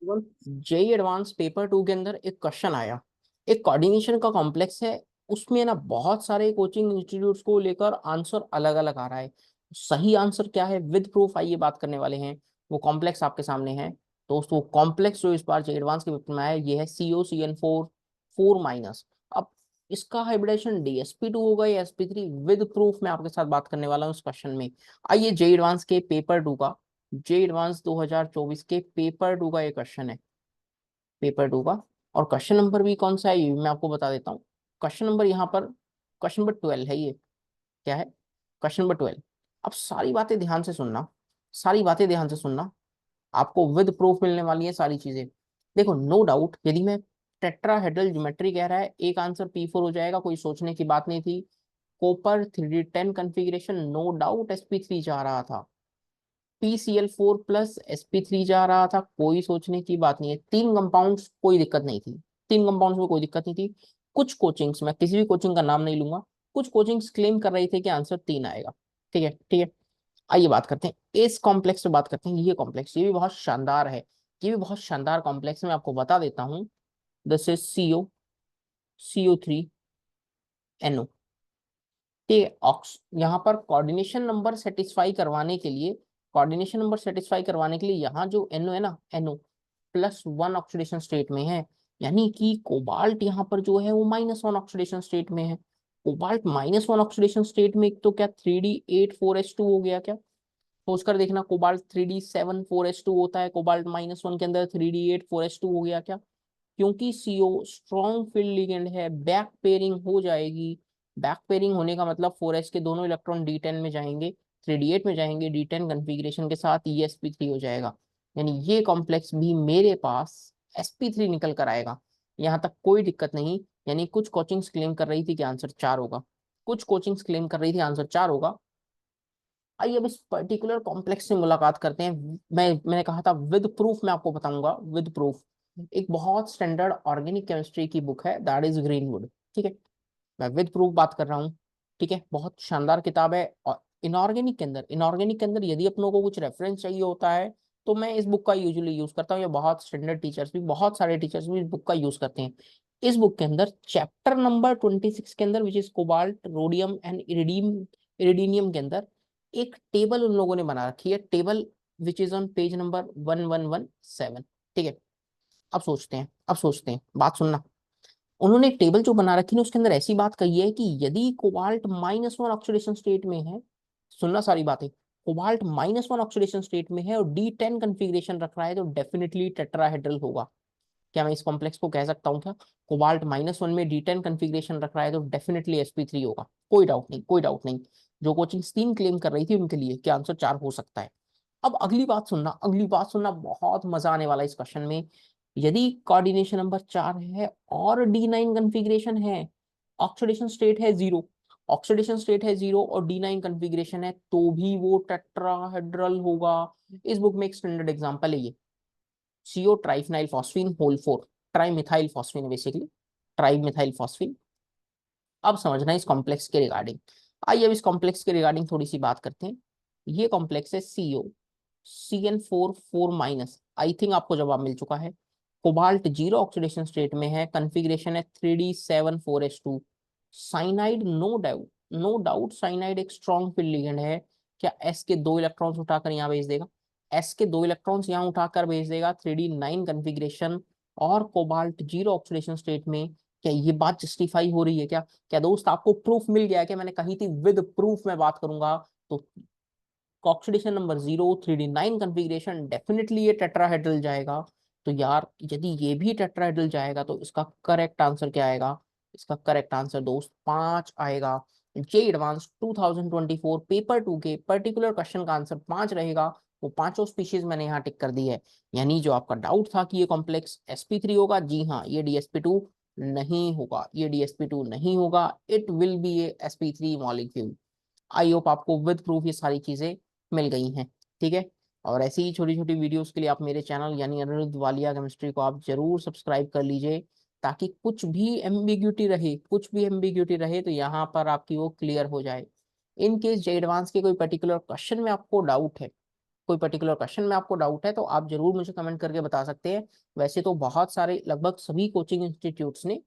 JEE advance paper 2 के अंदर एक क्वेश्चन आया। एक कोऑर्डिनेशन का कॉम्प्लेक्स है, उसमें ना बहुत सारे कोचिंग इंस्टीट्यूट्स को लेकर आंसर अलग अलग आ रहा है। सही आंसर क्या है विद प्रूफ आइए बात करने वाले हैं। वो कॉम्प्लेक्स आपके सामने है दोस्तों। कॉम्प्लेक्स जो इस बार जेई एडवांस के पेपर में आया ये है COCN4 4 माइनस। अब इसका हाइब्रिडेशन DSP2 होगा या SP3, विद प्रूफ मैं आपके साथ बात करने वाला हूँ इस क्वेश्चन में। आइए जेई एडवांस के पेपर 2 का, जे एडवांस 2024 के पेपर 2 का ये क्वेश्चन है, पेपर 2 का। और क्वेश्चन नंबर भी कौन सा है ये भी मैं आपको बता देता हूँ। क्वेश्चन नंबर यहाँ पर क्वेश्चन नंबर 12 है ये। क्या है? Question number 12। अब सारी बातें ध्यान से सुनना, सारी बातें ध्यान से सुनना, आपको विद प्रूफ मिलने वाली है सारी चीजें। देखो नो डाउट यदि मैं टेट्राहेड्रल ज्योमेट्री कह रहा है एक आंसर P4 हो जाएगा, कोई सोचने की बात नहीं थी। Copper 3D10 configuration no doubt SP3 जा रहा था। PCl4 प्लस SP3 जा रहा था, कोई सोचने की बात नहीं है। तीन कंपाउंड्स कोई दिक्कत नहीं थी, तीन कंपाउंड्स में कोई दिक्कत नहीं थी। कुछ कोचिंग्स, मैं किसी भी कोचिंग का नाम नहीं लूंगा, कुछ कोचिंग्स क्लेम कर रही थे कि आंसर 3 आएगा। ठीक है ठीक है। आइए बात करते हैं इस कॉम्प्लेक्स पे, बात करते हैं ये कॉम्प्लेक्स, ये भी बहुत शानदार है। ये भी बहुत शानदार कॉम्प्लेक्स है, मैं आपको बता देता हूँ। This is CO3NO। ठीक है। ऑक्स यहाँ पर कोऑर्डिनेशन नंबर सेटिस्फाई करवाने के लिए, कोऑर्डिनेशन नंबर सेटिस्फाई करवाने के लिए यहाँ जो NO है ना, NO+1 ऑक्सीडेशन स्टेट में है। यानी कि कोबाल्ट यहाँ पर जो है वो -1 ऑक्सीडेशन स्टेट में है। कोबाल्ट -1 ऑक्सीडेशन स्टेट में, एक तो क्या 3D8 4S2 हो गया क्या? सोच कर देखना, कोबाल्ट 3D7 4S2 होता है, कोबाल्ट -1 के अंदर 3D8 4S2 हो गया क्या? क्योंकि CO स्ट्रॉन्ग फील्ड लिगेंड है, बैक पेयरिंग हो जाएगी। बैक पेयरिंग होने का मतलब 4s के दोनों इलेक्ट्रॉन D10 में जाएंगे, 3D8 में जाएंगे, D10 कन्फिग्रेशन के साथ ये sp3 हो जाएगा। यानी ये कॉम्प्लेक्स भी मेरे पास sp3 निकल कर आएगा, यहाँ तक कोई दिक्कत नहीं। यानी कुछ कोचिंग्स क्लेम कर रही थी कि आंसर 4 होगा, कुछ कोचिंग्स क्लेम कर रही थी आंसर 4 होगा। आइए अब इस पर्टिकुलर कॉम्प्लेक्स से मुलाकात करते हैं। मैंने कहा था विद प्रूफ मैं आपको बताऊंगा, विद प्रूफ। एक बहुत स्टैंडर्ड ऑर्गेनिक केमिस्ट्री की बुक है, दैट इज ग्रीनवुड। ठीक है, मैं विद प्रूफ बात कर रहा हूँ। ठीक है, बहुत शानदार किताब है। और इनऑर्गेनिक के अंदर, इनऑर्गेनिक के अंदर यदि अपनों को कुछ रेफरेंस चाहिए होता है तो मैं इस बुक का यूजुअली यूज करता हूँ, या बहुत स्टैंडर्ड टीचर्स भी, बहुत सारे टीचर्स भी इस बुक का यूज करते हैं। इस बुक के अंदर चैप्टर नंबर 26 के अंदर, which is cobalt rhodium and iridium के अंदर एक टेबल उन लोगों ने बना रखी है, table which is on page number 1117। ठीक है। अब सोचते हैं, अब सोचते हैं, बात सुनना। उन्होंने एक टेबल जो बना रखी है उसके अंदर ऐसी बात कही है कि यदि कोबाल्ट -1 ऑक्सीडेशन स्टेट में है, सुनना सारी बातें, कोबाल्ट -1 ऑक्सीडेशन स्टेट में है और D10 कन्फिग्रेशन रख रहा है तो डेफिनेटली टेट्राहेड्रल होगा। क्या मैं इस कॉम्प्लेक्स को कह सकता हूँ क्या? कोबाल्ट -1 में D10 कन्फिग्रेशन रख रहा है तो डेफिनेटली sp3 होगा, कोई डाउट नहीं, कोई डाउट नहीं। जो कोचिंग 3 क्लेम कर रही थी उनके लिए क्या आंसर 4 हो सकता है। अब अगली बात सुनना, अगली बात सुनना, बहुत मजा आने वाला है इस क्वेश्चन में। यदि कोऑर्डिनेशन नंबर 4 है और D9 कन्फिग्रेशन है, ऑक्सीडेशन स्टेट है 0, ऑक्सीडेशन स्टेट है 0 और D9 कन्फिग्रेशन है, तो भी वो टेट्राहेड्रल होगा। इस बुक में एक स्टैंडर्ड एग्जांपल है ये, CO triphenyl phosphine whole 4, trimethyl phosphine basically, trimethyl phosphine. अब समझना इस कॉम्प्लेक्स के रिगार्डिंग। आइए अब इस कॉम्प्लेक्स के रिगार्डिंग थोड़ी सी बात करते हैं। ये कॉम्प्लेक्स है COCN4 4 माइनस। आई थिंक आपको जवाब मिल चुका है। कोबाल्ट 0 ऑक्सीडेशन स्टेट में है, कन्फिग्रेशन है 3D7 4S2। Cyanide no doubt, no doubt cyanide एक स्ट्रॉन्ग फील्ड लिगेंड है। क्या S के 2 इलेक्ट्रॉन्स उठाकर यहाँ भेज देगा? S के 2 इलेक्ट्रॉन्स यहाँ उठाकर भेज देगा, 3D9 कन्फिग्रेशन और कोबाल्ट 0 ऑक्सीडेशन स्टेट में। क्या ये बात जस्टिफाई हो रही है क्या? क्या दोस्त आपको प्रूफ मिल गया है? क्या मैंने कही थी विद प्रूफ मैं बात करूंगा? तो oxidation number 0, 3D9 configuration, definitely ये टेट्राहेड्रल जाएगा। तो यार यदि ये भी टेट्राहेड्रल जाएगा तो इसका करेक्ट आंसर क्या आएगा? इसका करेक्ट आंसर दोस्त 5 आएगा। जे एडवांस 2024 पेपर 2 के पर्टिकुलर क्वेश्चन का आंसर 5 रहेगा। वो पांचों स्पीशीज मैंने यहाँ टिक कर दी है। यानी जो आपका डाउट था कि ये कॉम्प्लेक्स sp3 होगा, जी हाँ ये DSP2 नहीं होगा, ये DSP2 नहीं होगा, it will be A sp3 molecule. I hope आपको विद प्रूफ ये सारी चीजें मिल गई हैं। ठीक है। और ऐसी ही छोटी छोटी वीडियोस के लिए आप मेरे चैनल यानी अनिरुद्ध वालिया केमिस्ट्री को आप जरूर सब्सक्राइब कर लीजिए, ताकि कुछ भी एम्बिग्यूटी रहे, कुछ भी एम्बिग्यूटी रहे तो यहाँ पर आपकी वो क्लियर हो जाए। इन केस जे एडवांस के कोई पर्टिकुलर क्वेश्चन में आपको डाउट है कोई पर्टिकुलर क्वेश्चन में आपको डाउट है तो आप जरूर मुझे कमेंट करके बता सकते हैं। वैसे तो बहुत सारे लगभग सभी कोचिंग इंस्टीट्यूट्स ने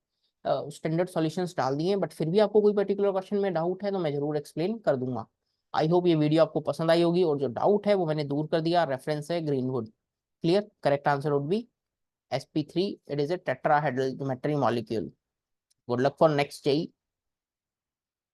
स्टैंडर्ड सॉल्यूशंस डाल दिए हैं, बट फिर भी आपको कोई पर्टिकुलर क्वेश्चन में डाउट है तो मैं जरूर एक्सप्लेन कर दूंगा। आई होप ये वीडियो आपको पसंद आई होगी, और जो डाउट है वो मैंने दूर कर दिया। रेफरेंस है greenwood. Clear? Correct answer would be sp3. It is a tetrahedral geometry molecule. Good luck for next JEE.